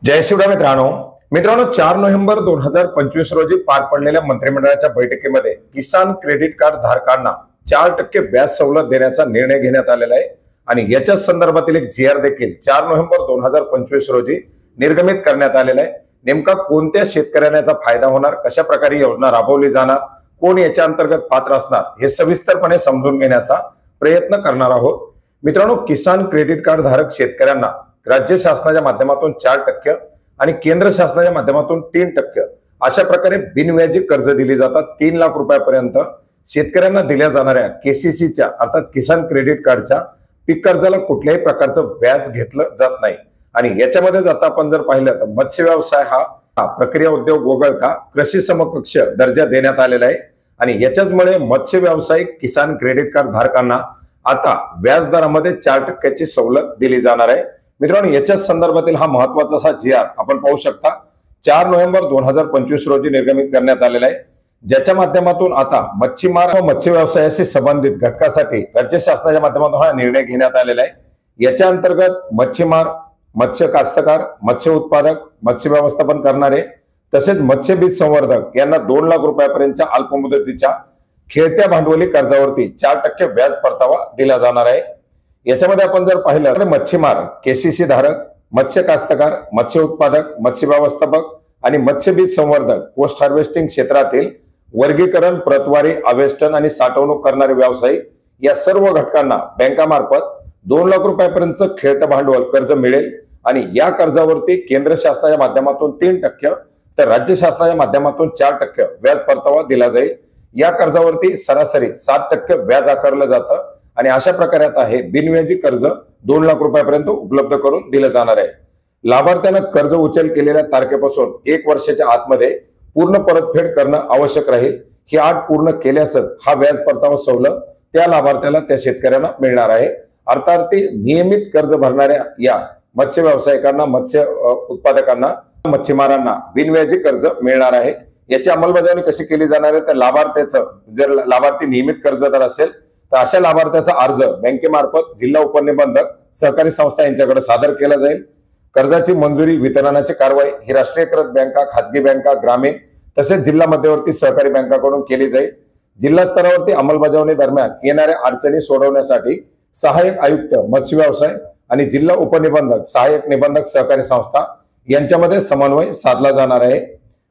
जय शिवराय मित्रांनो 4 नोव्हेंबर 2025 रोजी पार पडलेल्या मंत्रिमंडळाच्या बैठकीमध्ये किसान क्रेडिट कार्ड धारकांना 4% व्याज सवलत देण्याचा निर्णय घेण्यात आलेला आहे आणि याच्या संदर्भातील एक जीआर देखील 4 नोव्हेंबर 2025 रोजी निर्गमित करण्यात आलेला आहे। नेमका कोणत्या शेतकऱ्यांना याचा फायदा होणार, कशा प्रकारे योजना राबवली जाणार, कोण याच्या अंतर्गत पात्र असणार हे सविस्तरपणे समजून घेण्याचा प्रयत्न करणार आहोत। मित्रांनो, किसान क्रेडिट कार्ड धारक शेतकऱ्यांना राज्य शासनाच्या माध्यमातून 4% आणि केंद्र शासनाच्या माध्यमातून 3% अशा प्रकारे बिनव्याजी कर्ज दिली जातात। 3 लाख रुपयापर्यंत शेतकऱ्यांना दिल्या जाणाऱ्या केसीसीच्या अर्थात किसान क्रेडिट कार्डच्या पीक कर्जाला कुठल्याही प्रकारचं व्याज घेतलं जात नाही। आणि याच्यामध्ये जाता आपण जर पाहिलं तर मत्स्य व्यवसाय हा प्रक्रिया उद्योग वगळता कृषी समकक्ष दर्जा देण्यात आलेला आहे आणि याच्याचमुळे मत्स्य व्यावसायिक किसान क्रेडिट कार्ड धारकांना आता व्याजदरामध्ये 4% सवलत दिली जाणार आहे। मित्रांनो, याच्या संदर्भातील हा महत्वाचा असा जीआर आपण पाहू शकता 4 नोव्हेंबर 2025 रोजी निर्गमित करण्यात आलेला आहे, ज्याच्या माध्यमातून आता मच्छीमार व मत्स्य व्यवसायाशी संबंधित घटकासाठी राज्य शासनाच्या माध्यमातून हा निर्णय घेण्यात आलेला आहे। याच्या अंतर्गत मच्छीमार, मत्स्य कास्तकार, मत्स्य उत्पादक, मत्स्य व्यवस्थापन करणारे तसेच मत्स्य बीज संवर्धक यांना 2 लाख रुपयापर्यंतच्या अल्पमुदतीच्या खेळत्या भांडवली कर्जावरती 4% व्याज परतावा दिला जाणार आहे। याच्यामध्ये आपण जर पाहिलं तर मच्छीमार, केसीसी धारक, मत्स्य कास्तकार, मत्स्य उत्पादक, मत्स्य व्यवस्थापक आणि मत्स्य बीज संवर्धक पोस्ट हार्वेस्टिंग क्षेत्रातील वर्गीकरण, प्रतवारी, आवेष्टन आणि साठवणूक करणारे व्यावसायिक या सर्व घटकांना बँकामार्फत 2 लाख रुपयापर्यंतचं खेळतं भांडवल कर्ज मिळेल आणि या कर्जावरती केंद्र शासनाच्या माध्यमातून 3% तर राज्य शासनाच्या माध्यमातून 4% व्याज परतावा दिला जाईल। या कर्जावरती सरासरी 7% व्याज आकारलं जातं आणि अशा प्रकारे आता हे बिनव्याजी कर्ज 2 लाख रुपयापर्यंत उपलब्ध करून दिलं जाणार आहे। लाभार्थ्यानं कर्ज उचल केलेल्या तारखेपासून 1 वर्षाच्या आतमध्ये पूर्ण परतफेड करणं आवश्यक राहील। ही अट पूर्ण केल्यासच हा व्याज परतावा सवलत त्या लाभार्थ्याला, त्या शेतकऱ्यांना मिळणार आहे। अर्थात नियमित कर्ज भरणाऱ्या या मत्स्य व्यावसायिकांना, मत्स्य उत्पादकांना, मच्छीमारांना बिनव्याजी कर्ज मिळणार आहे। याची अंमलबजावणी कशी केली जाणार आहे तर लाभार्थ्याचं जर लाभार्थी नियमित कर्जदार असेल तर अशा लाभार्थ्याचा अर्ज बँकेमार्फत जिल्हा उपनिबंधक, सहकारी संस्था यांच्याकडे सादर केला जाईल। कर्जाची मंजुरी, वितरणाची कारवाई ही राष्ट्रीयकृत बँका, खाजगी बँका, ग्रामीण तसेच जिल्हा मध्यवर्ती सहकारी बँकांकडून केली जाईल। जिल्हा स्तरावरती अंमलबजावणी दरम्यान येणाऱ्या अडचणी सोडवण्यासाठी सहाय्यक आयुक्त मत्स्य व्यवसाय आणि जिल्हा उपनिबंधक, सहाय्यक निबंधक सहकारी संस्था यांच्यामध्ये समन्वय साधला जाणार आहे।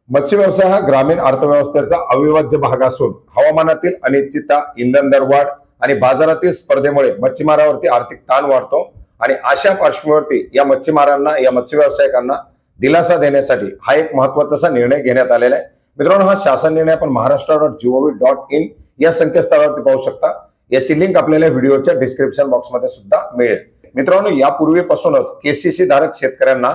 मत्स्य व्यवसाय हा ग्रामीण अर्थव्यवस्थेचा अविभाज्य भाग असून हवामानातील अनिश्चितता, इंधन दरवाढ आणि बाजारातील स्पर्धेमुळे मच्छीमारावरती आर्थिक ताण वाढतो आणि अशा पार्श्वभूमीवरती या मच्छीमारांना, या मत्स्य व्यावसायिकांना दिलासा देण्यासाठी हा एक महत्त्वाचा असा निर्णय घेण्यात आलेला आहे। मित्रांनो, हा शासन निर्णय आपण महाराष्ट्र.gov.in या संकेतस्थळावरती पाहू शकता। याची लिंक आपल्याला व्हिडिओच्या डिस्क्रिप्शन बॉक्समध्ये सुद्धा मिळेल। मित्रांनो, यापूर्वीपासूनच केसीसी धारक शेतकऱ्यांना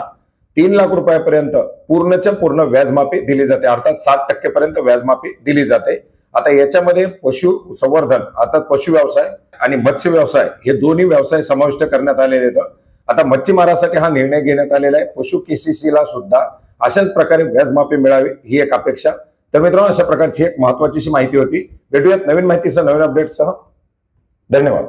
3 लाख रुपयापर्यंत पूर्णच्या पूर्ण व्याजमाफी दिली जाते, अर्थात 7% पर्यंत व्याजमाफी दिली जाते। आता याच्यामध्ये पशु संवर्धन अर्थात पशु व्यवसाय आणि मत्स्य व्यवसाय हे दोन्ही व्यवसाय समाविष्ट करण्यात आलेले आहेत। आता मच्छीमारासाठी हा निर्णय घेण्यात आलेला आहे। पशु केसीसीला सुद्धा अशाच प्रकारे व्याजमाफी मिळावी ही एक अपेक्षा। तर मित्रांनो, अशा प्रकारची एक महत्त्वाची माहिती होती। भेटूयात नवीन माहितीसह, नवीन अपडेटसह। धन्यवाद।